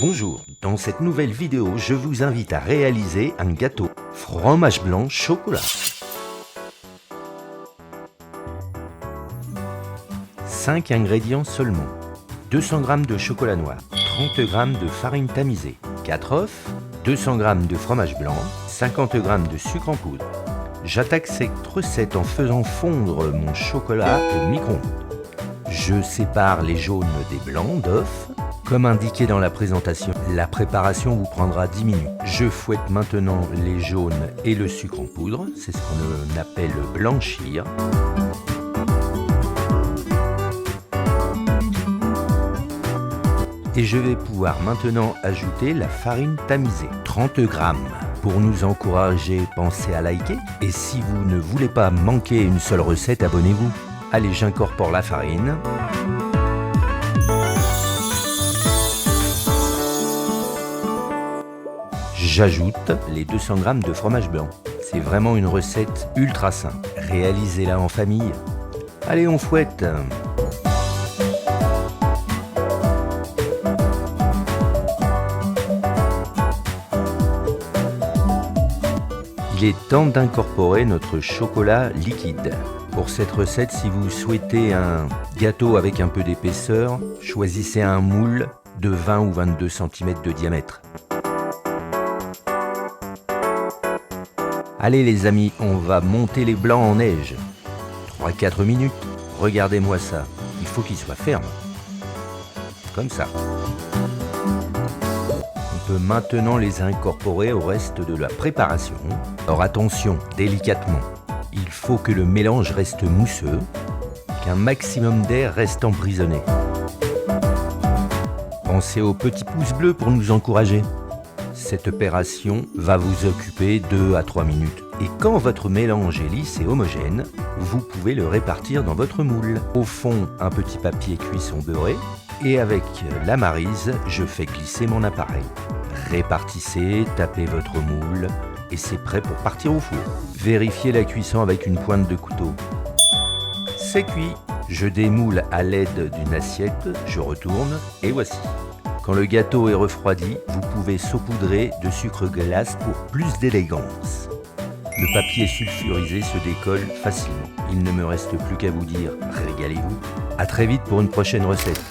Bonjour, dans cette nouvelle vidéo, je vous invite à réaliser un gâteau fromage blanc chocolat. 5 ingrédients seulement. 200 g de chocolat noir, 30 g de farine tamisée, 4 œufs, 200 g de fromage blanc, 50 g de sucre en poudre. J'attaque cette recette en faisant fondre mon chocolat au micro-ondes. Je sépare les jaunes des blancs d'œufs. Comme indiqué dans la présentation, la préparation vous prendra 10 minutes. Je fouette maintenant les jaunes et le sucre en poudre, c'est ce qu'on appelle blanchir. Et je vais pouvoir maintenant ajouter la farine tamisée, 30 g. Pour nous encourager, pensez à liker. Et si vous ne voulez pas manquer une seule recette, abonnez-vous. Allez, j'incorpore la farine. J'ajoute les 200 g de fromage blanc. C'est vraiment une recette ultra simple. Réalisez-la en famille. Allez, on fouette. Il est temps d'incorporer notre chocolat liquide. Pour cette recette, si vous souhaitez un gâteau avec un peu d'épaisseur, choisissez un moule de 20 ou 22 cm de diamètre. Allez les amis, on va monter les blancs en neige. 3-4 minutes, regardez-moi ça. Il faut qu'ils soient fermes. Comme ça. On peut maintenant les incorporer au reste de la préparation. Alors attention, délicatement. Il faut que le mélange reste mousseux, qu'un maximum d'air reste emprisonné. Pensez au petit pouce bleu pour nous encourager. Cette opération va vous occuper 2 à 3 minutes. Et quand votre mélange est lisse et homogène, vous pouvez le répartir dans votre moule. Au fond, un petit papier cuisson beurré. Et avec la maryse, je fais glisser mon appareil. Répartissez, tapez votre moule et c'est prêt pour partir au four. Vérifiez la cuisson avec une pointe de couteau. C'est cuit. Je démoule à l'aide d'une assiette, je retourne et voici. Quand le gâteau est refroidi, vous pouvez saupoudrer de sucre glace pour plus d'élégance. Le papier sulfurisé se décolle facilement. Il ne me reste plus qu'à vous dire, régalez-vous. À très vite pour une prochaine recette.